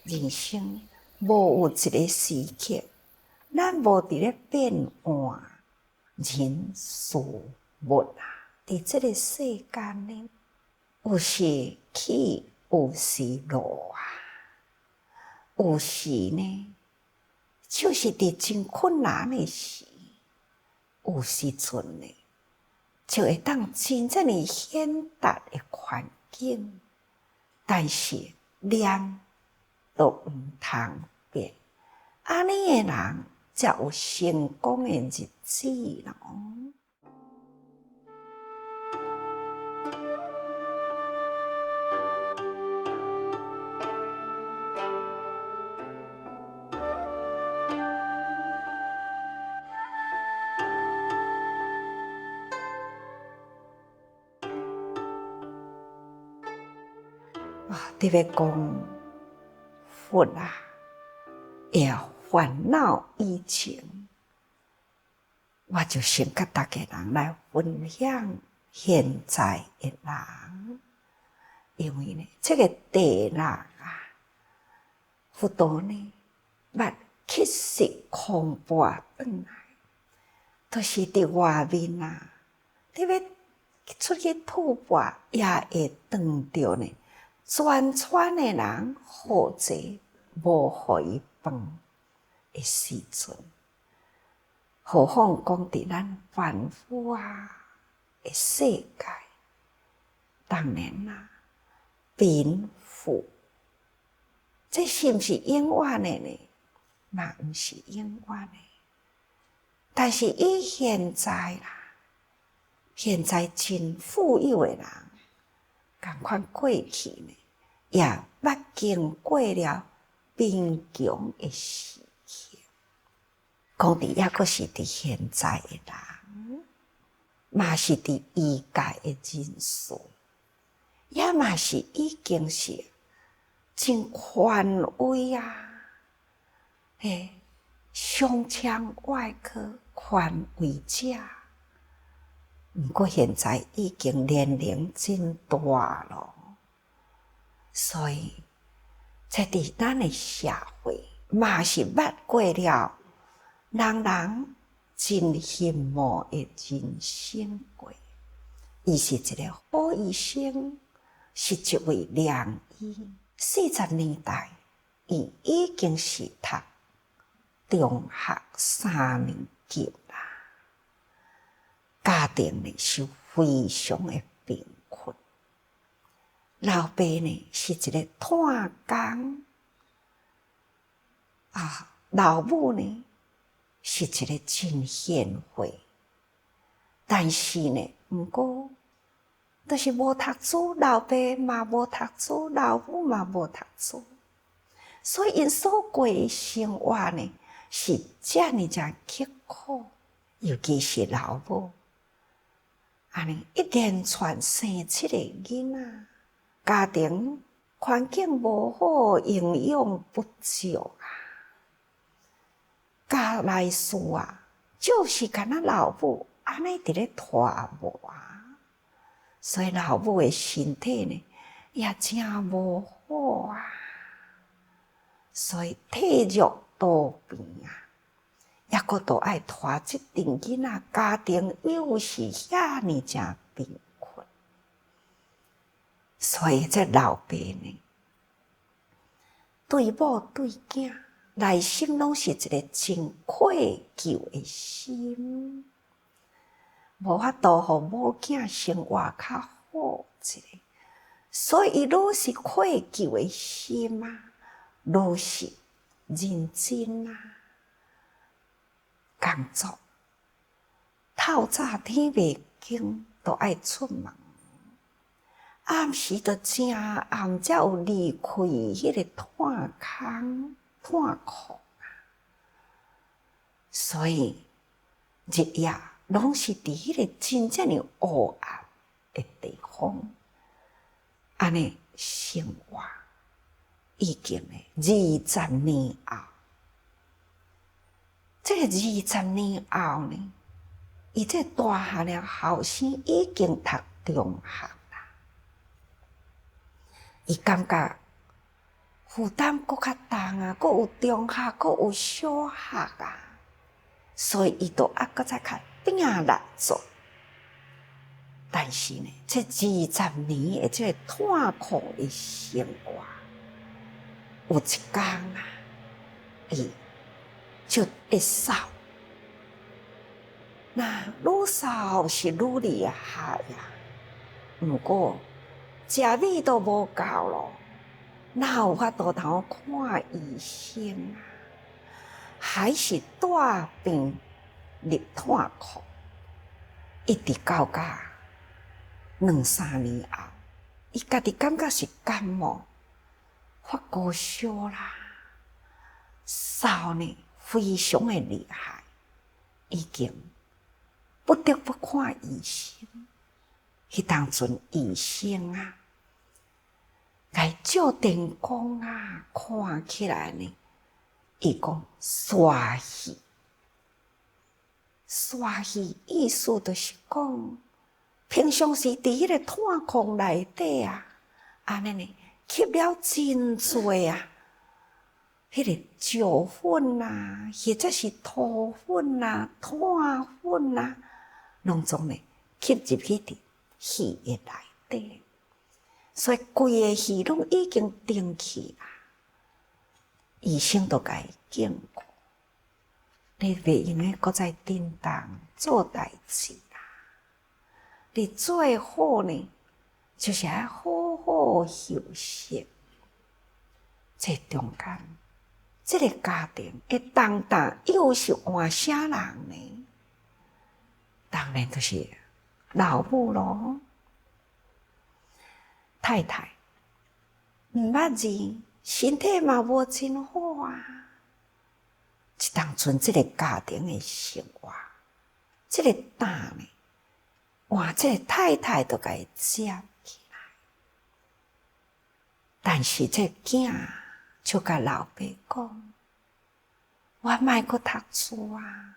人生无有一个时刻，咱无伫咧变换人事物啊！伫即个世间呢，有时起，有时落啊，有时呢，就是伫真困难的时，有时阵呢，就会当真正的显达的环境，但是念都毋通变，安尼的人才有成功的日子咯。特别讲佛啊，也烦恼以前，我就先甲大家人来分享现在的人，因为呢，这个地人啊，佛陀呢，捌乞食空跋转来，都是伫外面啊，特别出去吐蕃，也会撞着呢。全村的人好济无互伊饭的时阵，何况讲伫咱凡夫啊的世界，当然啦，贫富，这是毋是永远的呢？嘛毋是永远的。但是以现在啦，现在真富有的人，共款过去呢，也捌经过了贫穷的时期。讲伫抑阁是伫现在的人，嘛是伫异界的人士，也嘛是已经是真权威啊！胸腔外科权威者。毋过现在已经年龄真大咯，所以在伫咱的社会，嘛是捌过了人人真羡慕的人生过。伊是一个好医生，是一位良医。40年代，伊已经是读中学3年级啦。家庭呢是非常的贫困，老爸呢是一个炭工，老母呢是一个真贤惠，但是呢，毋过都是无读书，老爸嘛无读书，老母嘛无读书，所以因所过的生活呢是遮尔刻苦，尤其是老母。安尼一连串生7个囡仔，家庭环境无好，营养不足啊，家内事啊，就是干那老母安尼伫咧拖磨啊，所以老母的身体呢也真无好啊，所以体弱多病啊。抑阁都爱拖即阵囡仔，家庭又是遐尼正贫困，所以这老爸呢，对某对囝内心拢是一个真愧疚的心，无法度互某囝生活较好一个，所以伊愈是愧疚的心啊，愈是认真啊。工作，透早天未光都爱出门，暗时都正暗才有离开迄个炭坑炭库啊。所以日夜拢是伫迄个真正的黑暗的地方，安尼生活已经20年后。这个20年后呢，伊这大汉的后生已经读中学啦。伊感觉负担搁较重啊，搁有中学，搁有小学啊，所以伊都搁再较拼力做。但是呢，这20年的这个痛苦的生活，有一天啊，伊就会扫。那愈扫是愈厉害呀。不过食米都无够咯，哪有法度通看医生啊？还是大病入痛苦，一直到2-3年后，伊家己感觉是感冒，发高烧啦，扫呢非常的厉害，已经不得不看医生。迄当阵医生啊，来照电光啊，看起来呢，伊讲刷戏，刷戏意思就是讲，平常时伫迄个痛苦内底啊，安尼呢吸了真多啊，迄个酒粉啊，或者是土粉啊、炭粉啊，拢总呢吸入去伫戏的内底，所以规个戏拢已经定去啦。医生都甲伊警告，你袂用诶，搁再振动做代志啦。你最好呢，就是要好好休息。这中间，这个家庭会动荡，又是换啥人呢？当然就是老母咯。太太毋捌字，身体嘛无真好啊。一当阵这个家庭的生活，这个担呢，换这个太太都甲伊接起来。但是这囝就甲老爸讲：“我莫阁读书啊，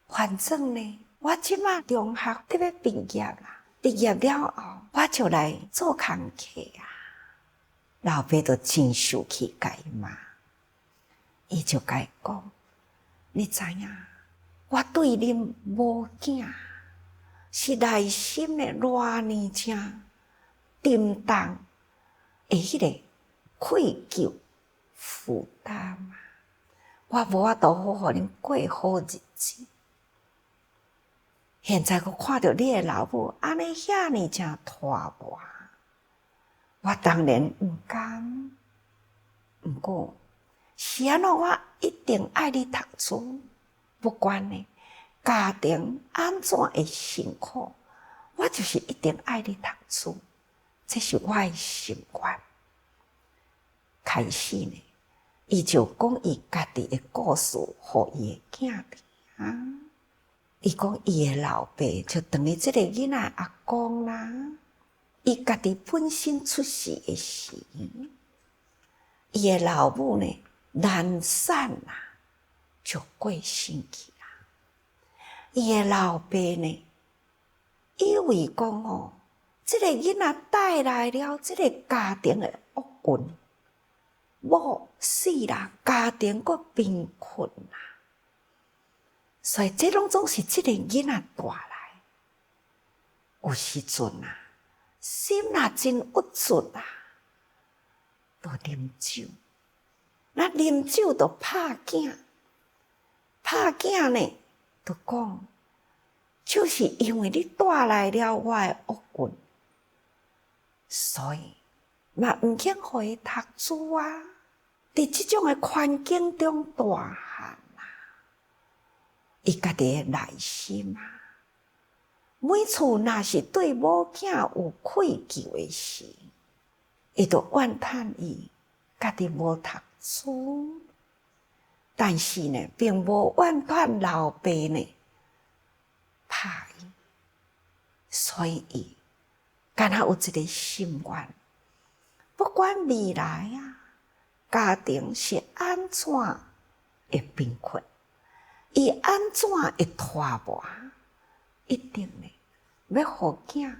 反正呢，我即马中学得要毕业啦。毕业了后，我就来做工课啊。”老爸就真生气，甲伊骂，伊就甲伊讲：“你知影，我对恁某囝是内心的偌呢正沉重的迄个愧疚负担啊！我无法度好互恁过好日子。现在我看到你的老母安尼遐呢正拖磨，我当然毋甘。毋过是安怎，我一定爱你读书，不管呢家庭安怎会辛苦，我就是一定爱你读书，这是我的心愿。”开始呢，伊就讲伊家己的故事，互伊的囝听。伊讲伊的老爸就等于这个囡仔阿公啦，伊家己本身出世的时，伊的老母呢难产啦，就过身去啦。伊的老爸呢，以为讲哦，这个囡仔带来了这个家庭的厄运，某死啦，家庭阁贫困啦。所以这拢总是这个囡仔带来。有时阵啊，心若真郁卒啊，就啉酒。那啉酒就拍囝，拍囝呢，就讲，就是因为你带来了我的厄运，所以嘛毋肯互伊读书啊。伫即种的环境中大汉。伊家己的内心啊，每次若是对某囝有愧疚的时，伊就怨叹伊家己无读书，但是呢，并无怨叹老爸呢拍伊，所以伊敢若有一个心愿，不管未来啊，家庭是安怎会贫困。伊安怎会拖磨？一定呢，要互囝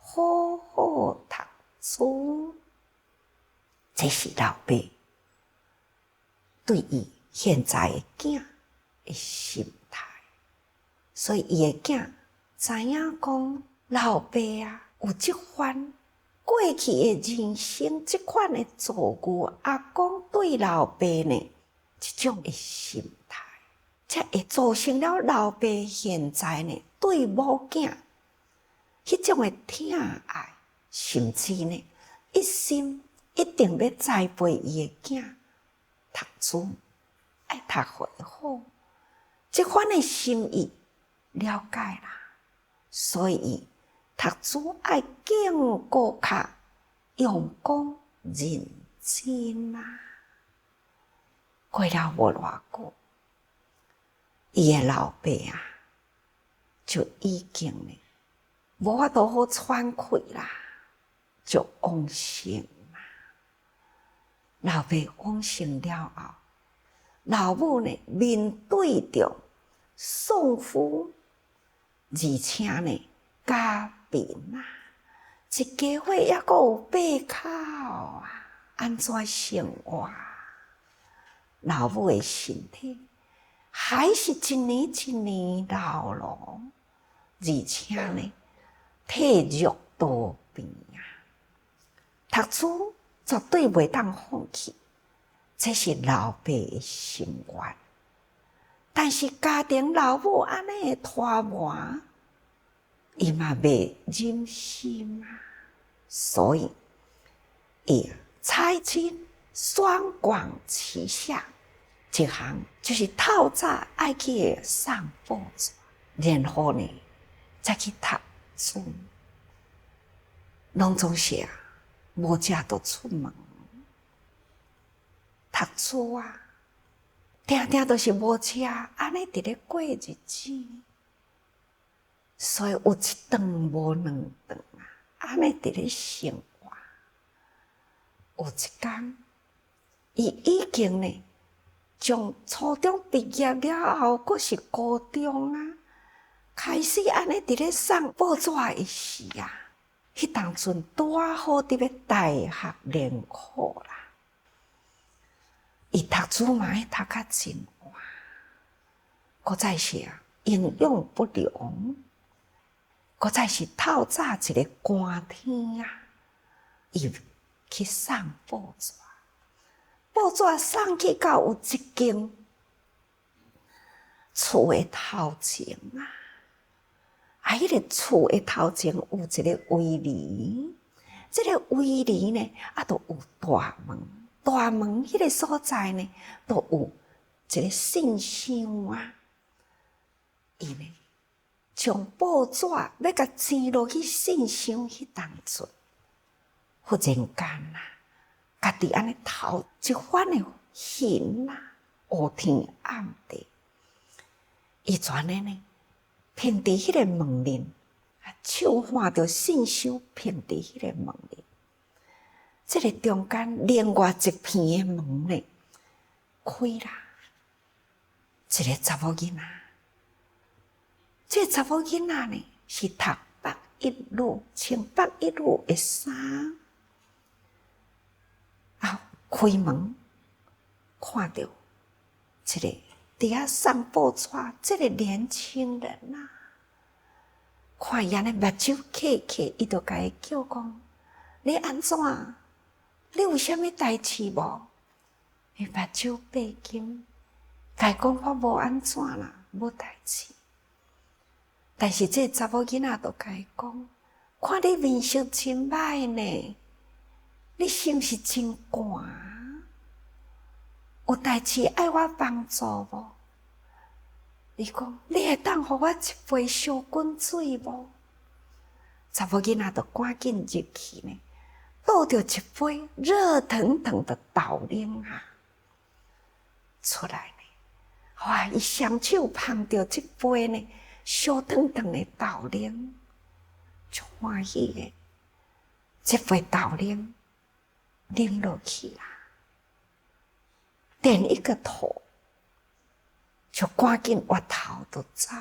好好读书。这是老爸对伊现在的囝的心态，所以伊的囝知影讲，老爸啊，有即番过去的人生即款的遭遇，阿公对老爸呢，即种的心态，才会造成了老爸现在呢对某囝迄种的疼爱，甚至呢一心一定要栽培伊的囝读书，爱读会好，即款的心意了解啦，所以读书爱更顾较用功认真啊。过了无偌久，伊的老爸啊，就已经呢无法度好喘气啦，就往生啦。老爸往生了后，老母呢面对着丧夫，而且呢家贫啊，一家伙还阁有8口啊，安怎生活？老母的身体还是一年一年老咯，而且呢体弱多病啊，读书绝对袂当放弃，这是老爸的心愿。但是家庭老母安尼拖磨，伊嘛袂忍心啊，所以伊采取双管齐下，一项就是透早爱去送报纸，然后呢再去读书，拢总是无食就出门，读书啊，定定都是无食，安尼伫咧过日子，所以有一顿无两顿啊，安尼伫咧生活。有一天，伊已经呢，从初中毕业了后，阁是高中啊，开始安尼伫咧送报纸的时啊，迄当阵拄好伫咧大学联考啦。伊读书嘛，读较真晏，搁再是营养不良，搁再是透早一个寒天啊，伊去送报纸，报纸送去到有一间厝的头前啊，迄个厝的头前有一个围篱，这个围篱呢，都有大门。大门迄个所在呢，都有一个信箱啊。伊呢，将报纸要甲钱落去信箱迄当阵，忽然间啊，家己安尼头一番的云啊，乌天暗地，伊全呢平伫迄个门面，手换着信箱平伫迄个门面。这个中间另外一片的门呢，开啦，一个查某囡仔。这个查某囡仔呢，是读白一女，穿白一女的衫。开门看到一个伫遐送报纸，这个年轻人啊，看伊安尼目睭刻刻，伊就甲伊叫讲：“你安怎？你有啥物代志无？”伊目睭闭紧，甲伊讲：“我无安怎啦，无代志。”但是这查某囡仔就甲伊讲：“看你面色真歹呢，你是毋是真寒？有代志爱我帮助无？”伊讲：“你会当互我一杯烧滚水无？”查某囡仔就赶紧入去呢，倒着一杯热腾腾的豆奶啊出来呢。哇！伊双手捧着这杯呢烧腾腾的豆奶，就欢喜的这杯豆奶啉落去啦，点一个头，就赶紧歪头就走，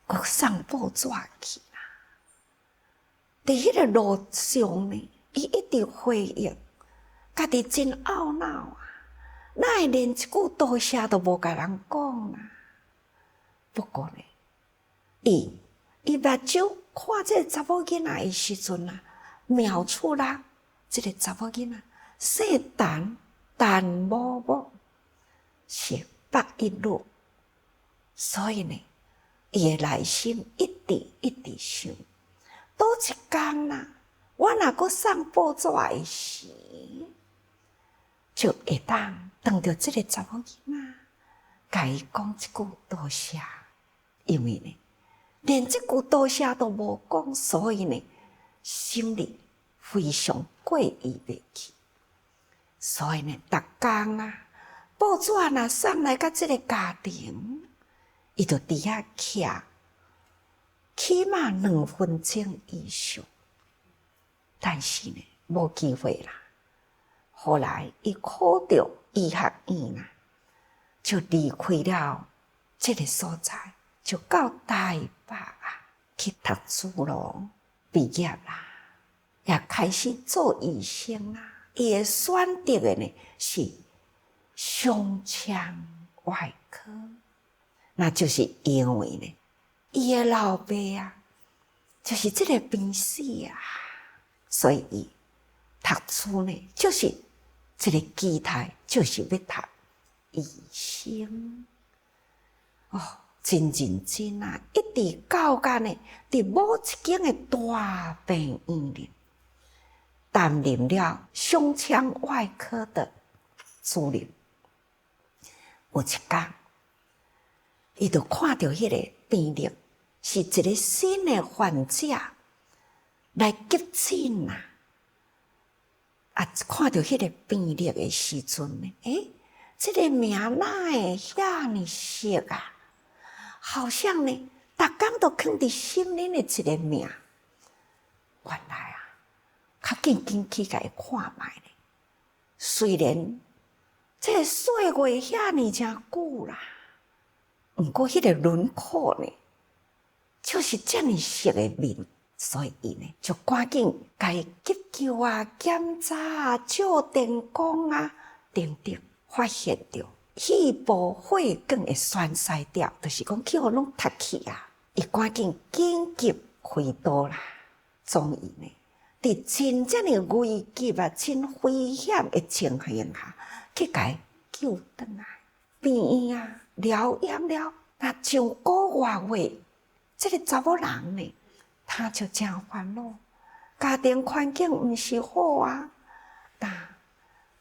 佮送报纸去啦。伫迄个路上呢，伊一直回应，家己真懊恼啊！哪会连一句多谢都无甲人讲啊？不过呢，伊目睭看这个查某囡仔的时阵啊，瞄出啦，这个查某囡仔细淡薄薄，是白一路，所以呢，伊的内心一直想，倒一天啦，我若阁送报纸的时，就会当当着这个查某囡仔，甲伊讲一句多谢，因为呢，连这句多谢都无讲，所以呢，心里非常过意袂去。所以呢，逐天啊，报纸若送来甲这个家庭，伊就伫遐徛，起码2分钟以上。但是呢，无机会啦。后来，伊考到医学院啦，就离开了这个所在，就到台北啊去读书咯，毕业啦，也开始做医生啦。伊会选择的呢是胸腔外科，那就是因为呢，伊的老爸啊，就是这个病死啊，所以伊读书呢，就是这个期待，就是要读医生。哦，真认真啊！一直到干呢，伫某一间的大病院里，担任了胸腔外科的主任。有一天，伊就看到迄个病历，是一个新的患者来急诊啊！啊，看到迄个病历的时阵呢，这个名哪会遐尼熟啊？好像呢，逐工都放伫心里的一个名。原来啊，较紧去甲伊看卖呢。虽然这个岁月遐尼诚久啦，毋过迄个轮廓呢，就是遮尼熟的面。所以伊呢，就赶紧甲伊急救啊、检查啊、照电光啊，等等，发现着肺部血管会栓塞掉，就是讲去互拢塌去啊。伊赶紧紧急开刀啦，终于呢，伫真正的危急啊、真危险的情形下，去甲伊救倒来。病院啊，疗养了，那上个月，这个查某人呢，他就真烦恼，家庭环境毋是好啊，但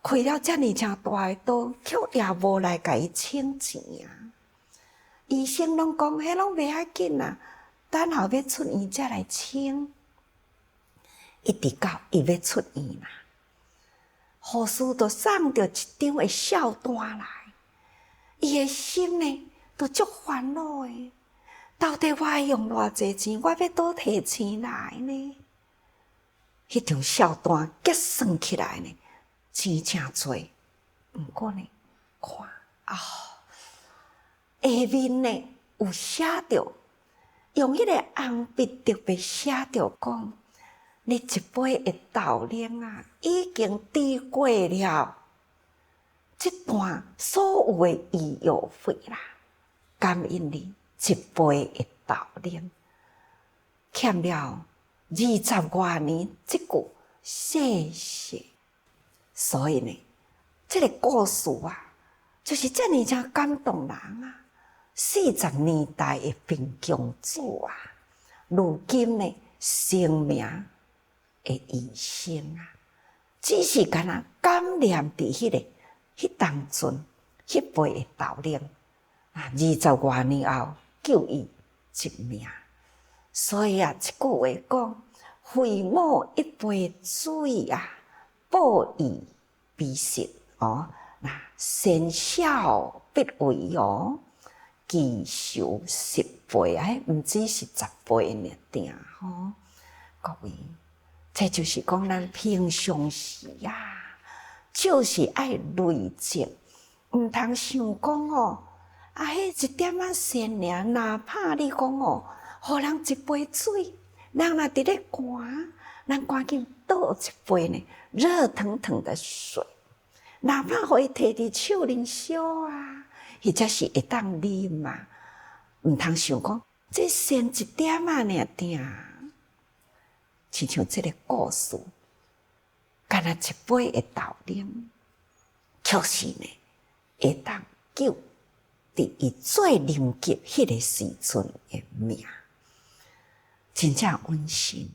开了遮尔诚大的刀，却也无来甲伊请钱啊。医生拢讲，迄拢袂要紧啊，等后要出院才来请。一直到伊要出院啦，护士就送着一张的孝单来，伊的心呢，就足烦恼的。到底我要用偌济钱？我要倒摕钱来呢？迄张孝单结算起来呢，钱诚多。毋过呢，看下面呢有写着，用迄个红笔特别写着讲，你一杯的豆奶啊，已经抵过了这段所有的医药费啦，感恩你。一杯的豆奶，欠了20多年，这句谢谢。所以呢，这个故事啊，就是遮尔诚感动人啊！40年代的贫穷子啊，如今呢，生命的医生啊，只是干那感念伫迄当阵，迄杯的豆奶啊，20多年后。救伊一命，所以啊，一句话讲：父母一杯水啊，报以比心哦。那先孝必为哦，记仇10倍，毋只是10倍呢，定吼。各位，这就是讲咱平常时啊，就是爱累积，毋通想讲哦。迄一点仔善良，哪怕你讲哦，互人一杯水，人若伫咧寒，咱赶紧倒一杯呢热腾腾的水，哪怕可以摕伫手啉烧啊，或者是会当啉嘛，毋通想讲这先一点仔尔定，亲像这个故事，干那一杯的豆奶，确实呢会当救伫伊最临急迄个时阵的命，真正温馨。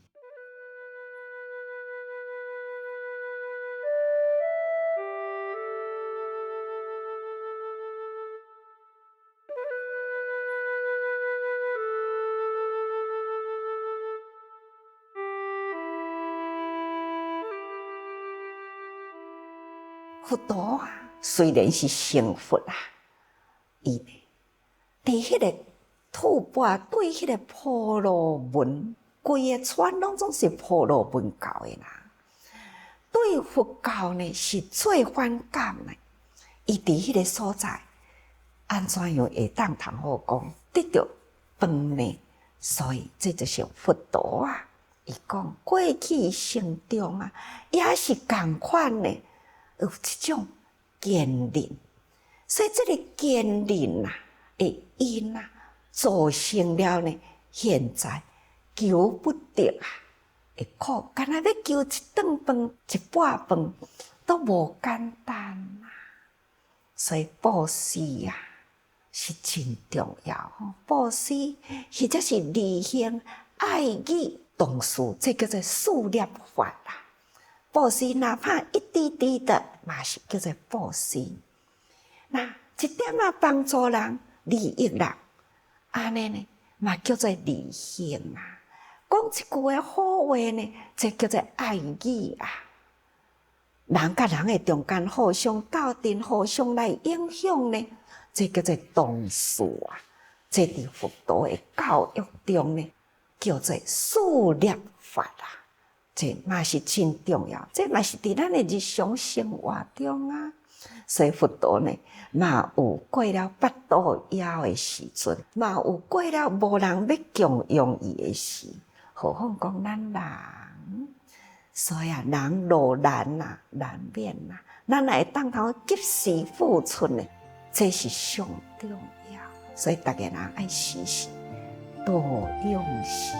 佛陀啊，虽然是成佛啊，伊呢，伫迄个吐蕃对迄个婆罗门，规个村拢总是婆罗门教的啦。对佛教呢是最反感的。伊伫迄个所在，安怎样会当通好讲得到饭呢？所以这就是佛陀啊，伊讲过去成中啊，也是共款呢。有一种坚韧，所以这个坚韧啊的因啊，造成了呢现在求不得啊的苦，干那要求一顿饭、一碗饭都无简单啊。所以布施啊是真重要吼，布施或者是利行爱语同事，这叫做事业法啦。布施哪怕一滴滴的，嘛是叫做布施。那一点仔帮助人、利益人，安尼呢，嘛叫做利行啊。讲一句的好话呢，这叫做爱语啊。人甲人的中间互相斗阵、互相来影响呢，这叫做同事啊。这伫佛陀的教育中呢，叫做事业法啊。这嘛是真重要，这嘛是伫咱的日常生活中啊。所以佛陀呢，嘛有过了八度枵的时阵，嘛有过了无人要供养伊的时，何况讲咱人。所以啊，人落难啊，难免啊，咱会当头及时付出呢，这是上重要。所以大家人爱时时多用心。